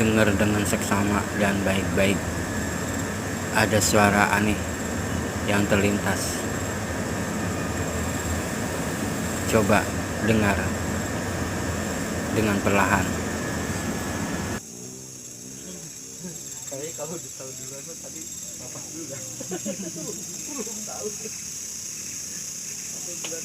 dengar dengan seksama dan baik-baik. Ada suara aneh yang terlintas. Coba dengar dengan perlahan. Kayaknya kalau tahu duluan mah tadi bapak dulu dah. Belum tahu. Sampai bulan